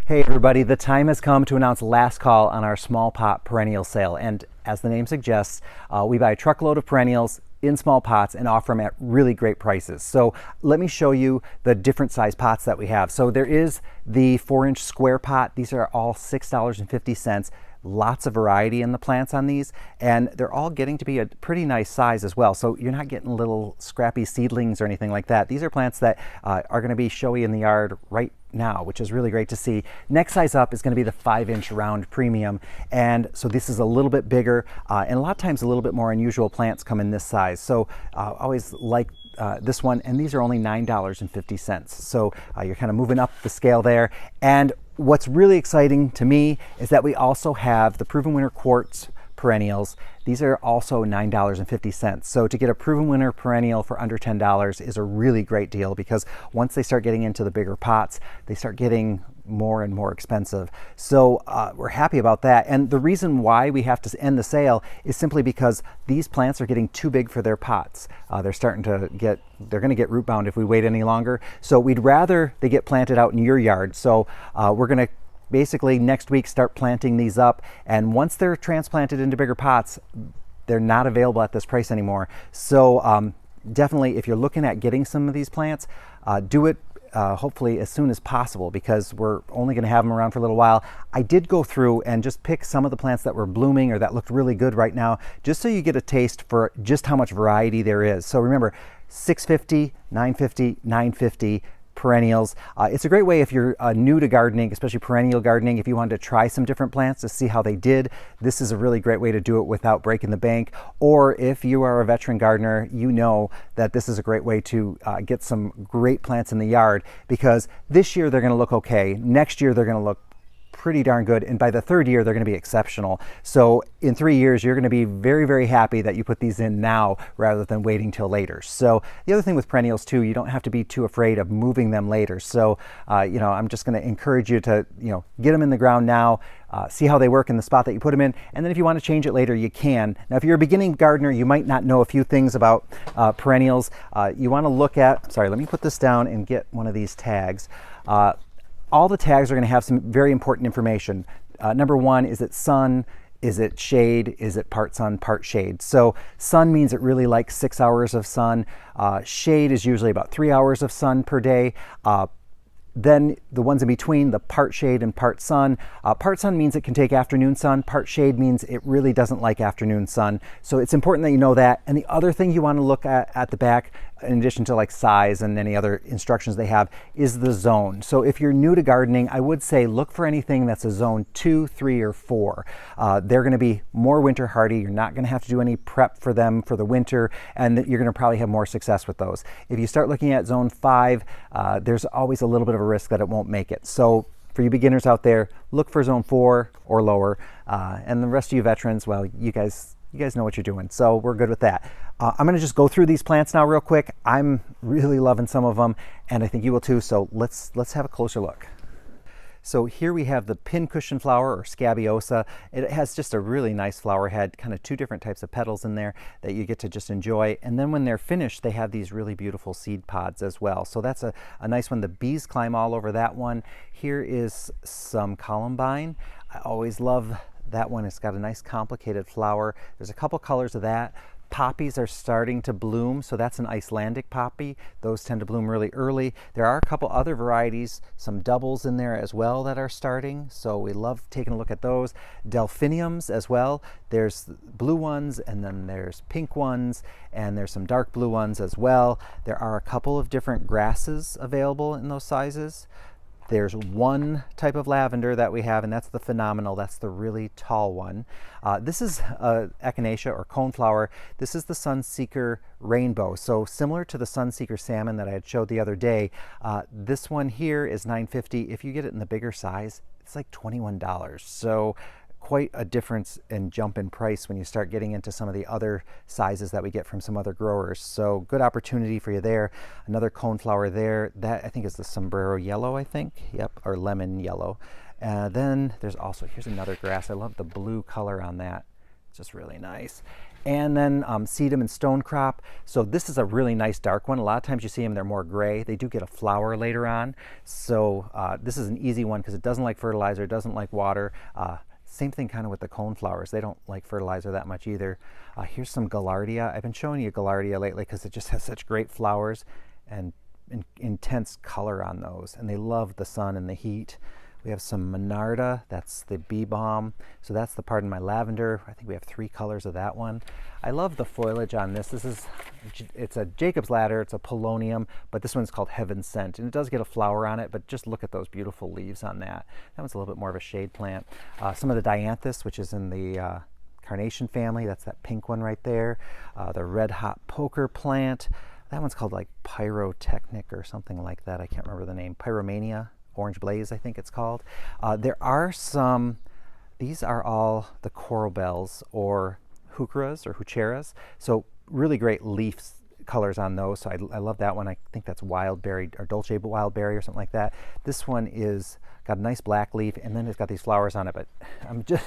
Hey everybody, the time has come to announce last call on our small pot perennial sale. And as the name suggests, we buy a truckload of perennials in small pots and offer them at really great prices. So let me show you the different size pots that we have. So there is the 4-inch square pot. These are all $6.50. Lots of variety in the plants on these, and they're all getting to be a pretty nice size as well. So you're not getting little scrappy seedlings or anything like that. These are plants that are going to be showy in the yard right now, which is really great to see. Next size up is going to be the 5-inch round premium, and so this is a little bit bigger, and a lot of times a little bit more unusual plants come in this size. So always like this one, and these are only $9.50. So you're kind of moving up the scale there. And what's really exciting to me is that we also have the Proven Winner Quartz perennials. These are also $9.50. So to get a Proven Winner perennial for under $10 is a really great deal, because once they start getting into the bigger pots, they start getting more and more expensive. So we're happy about that. And the reason why we have to end the sale is simply because these plants are getting too big for their pots. They're going to get root bound if we wait any longer. So we'd rather they get planted out in your yard. So we're going to basically next week start planting these up, and once they're transplanted into bigger pots, they're not available at this price anymore. So definitely, if you're looking at getting some of these plants, do it hopefully as soon as possible, because we're only going to have them around for a little while. I did go through and just pick some of the plants that were blooming or that looked really good right now, just so you get a taste for just how much variety there is. So remember, $6.50, $9.50, $9.50 perennials. It's a great way if you're new to gardening, especially perennial gardening. If you wanted to try some different plants to see how they did, this is a really great way to do it without breaking the bank. Or if you are a veteran gardener, you know that this is a great way to get some great plants in the yard, because this year they're going to look okay. Next year they're going to look pretty darn good, and by the third year they're going to be exceptional. So in 3 years you're going to be very, very happy that you put these in now rather than waiting till later. So the other thing with perennials too, you don't have to be too afraid of moving them later. So I'm just going to encourage you to get them in the ground now, see how they work in the spot that you put them in, and then if you want to change it later, you can. Now if you're a beginning gardener, you might not know a few things about perennials. You want to look at, sorry, let me put this down and get one of these tags. All the tags are going to have some very important information. Number one, is it sun? Is it shade? Is it part sun, part shade? So sun means it really likes 6 hours of sun. Shade is usually about 3 hours of sun per day. Then the ones in between, the part shade and part sun. Part sun means it can take afternoon sun. Part shade means it really doesn't like afternoon sun. So it's important that you know that. And the other thing you want to look at the back, in addition to like size and any other instructions they have, is the zone. So if you're new to gardening, I would say look for anything that's a zone 2, 3, or 4. They're going to be more winter hardy. You're not going to have to do any prep for them for the winter, and you're going to probably have more success with those. If you start looking at zone 5, there's always a little bit of a risk that it won't make it. So for you beginners out there, look for zone 4 or lower, and the rest of you veterans, well, you guys know what you're doing, so we're good with that. I'm going to just go through these plants now real quick. I'm really loving some of them, and I think you will too, so let's have a closer look. So here we have the pincushion flower, or scabiosa. It has just a really nice flower head, kind of 2 different types of petals in there that you get to just enjoy. And then when they're finished, they have these really beautiful seed pods as well. So that's a nice one. The bees climb all over that one. Here is some columbine. I always love that one. It's got a nice complicated flower. There's a couple colors of that. Poppies are starting to bloom, so that's an Icelandic poppy. Those tend to bloom really early. There are a couple other varieties, some doubles in there as well that are starting, so we love taking a look at those. Delphiniums as well. There's blue ones, and then there's pink ones, and there's some dark blue ones as well. There are a couple of different grasses available in those sizes. There's one type of lavender that we have, and that's the phenomenal. That's the really tall one. This is echinacea or coneflower. This is the Sunseeker rainbow. So similar to the Sunseeker salmon that I had showed the other day, this one here is $9.50. If you get it in the bigger size, it's like $21. So quite a difference and jump in price when you start getting into some of the other sizes that we get from some other growers. So good opportunity for you there. Another coneflower there, that I think is the sombrero yellow, I think. Yep, or lemon yellow. Then there's also, here's another grass. I love the blue color on that. It's just really nice. and then sedum and stonecrop. So this is a really nice dark one. A lot of times you see them, they're more gray. They do get a flower later on. So this is an easy one because it doesn't like fertilizer, it doesn't like water. Same thing kind of with the coneflowers. They don't like fertilizer that much either. Here's some gaillardia. I've been showing you gaillardia lately because it just has such great flowers and intense color on those. And they love the sun and the heat. We have some monarda, that's the bee balm. So that's the Pardon My Lavender. I think we have 3 colors of that one. I love the foliage on this. It's a Jacob's Ladder, it's a polonium, but this one's called Heaven Sent. And it does get a flower on it, but just look at those beautiful leaves on that. That one's a little bit more of a shade plant. Some of the dianthus, which is in the carnation family, that's that pink one right there. The red hot poker plant. That one's called like Pyrotechnic or something like that. I can't remember the name. Pyromania. Orange Blaze, I think it's called. There are some, these are all the coral bells or heucheras or heucheras. So really great leaf colors on those. So I love that one. I think that's wildberry or Dolce wildberry or something like that. This one is got a nice black leaf and then it's got these flowers on it. But I'm just,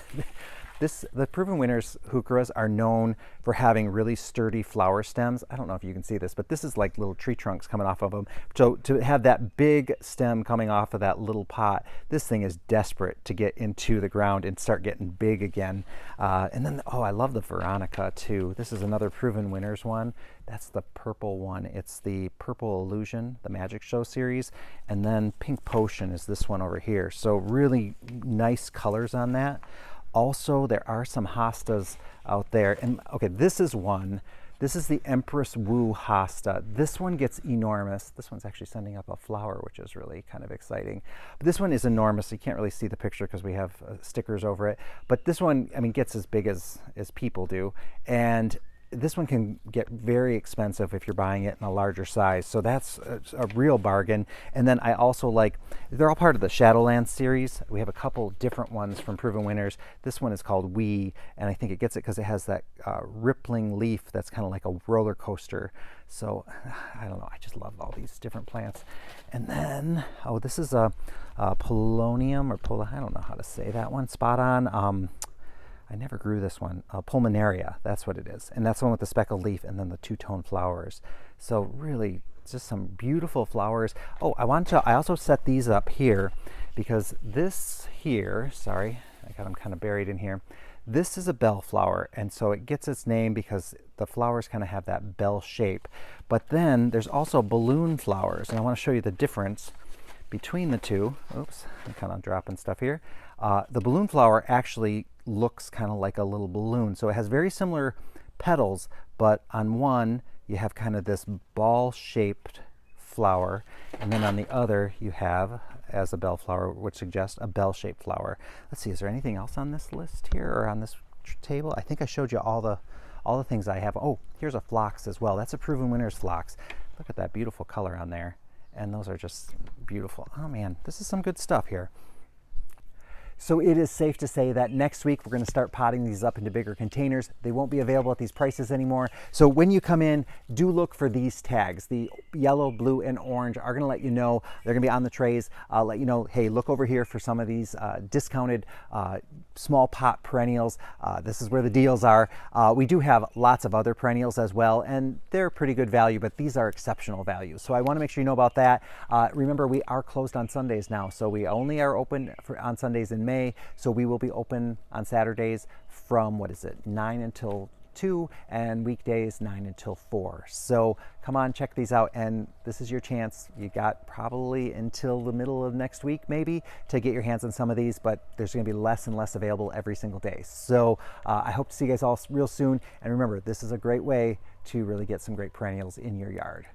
the Proven Winners heucheras are known for having really sturdy flower stems. I don't know if you can see this, but this is like little tree trunks coming off of them. So to have that big stem coming off of that little pot, this thing is desperate to get into the ground and start getting big again. And then, oh, I love the Veronica too. This is another Proven Winners one. That's the purple one. It's the Purple Illusion, the Magic Show series. And then Pink Potion is this one over here. So really nice colors on that. Also, there are some hostas out there. And okay, this is one. This is the Empress Wu hosta. This one gets enormous. This one's actually sending up a flower, which is really kind of exciting. But this one is enormous. You can't really see the picture because we have stickers over it. But this one, I mean, gets as big as people do. And this one can get very expensive if you're buying it in a larger size. So that's a real bargain. And then I also like, they're all part of the Shadowlands series. We have a couple different ones from Proven Winners. This one is called Wee, and I think it gets it because it has that rippling leaf that's kind of like a roller coaster. So I don't know, I just love all these different plants. And then, oh, this is a polonium or I don't know how to say that one, spot on. I never grew this one. Pulmonaria, that's what it is. And that's the one with the speckled leaf and then the two-tone flowers. So really just some beautiful flowers. Oh, I also set these up here because this here, sorry, I got them kind of buried in here. This is a bellflower, and so it gets its name because the flowers kind of have that bell shape. But then there's also balloon flowers, and I want to show you the difference between the two. Oops, I'm kind of dropping stuff here. The balloon flower actually looks kind of like a little balloon. So it has very similar petals, but on one you have kind of this ball-shaped flower, and then on the other you have, as a bellflower would suggest, a bell-shaped flower. Let's see, is there anything else on this list here or on this table? I think I showed you all the things I have. Oh, here's a phlox as well. That's a Proven Winners phlox. Look at that beautiful color on there. And those are just beautiful. Oh man, this is some good stuff here. So it is safe to say that next week we're going to start potting these up into bigger containers. They won't be available at these prices anymore. So when you come in, do look for these tags. The yellow, blue, and orange are going to let you know. They're going to be on the trays. Let you know, hey, look over here for some of these discounted small pot perennials. This is where the deals are. We do have lots of other perennials as well, and they're pretty good value, but these are exceptional values. So I want to make sure you know about that. Remember, we are closed on Sundays now, so we only are open on Sundays in May. So we will be open on Saturdays from, 9 until 2, and weekdays 9 until 4. So come on, check these out, and this is your chance. You got probably until the middle of next week maybe to get your hands on some of these, but there's going to be less and less available every single day. So I hope to see you guys all real soon, and remember, this is a great way to really get some great perennials in your yard.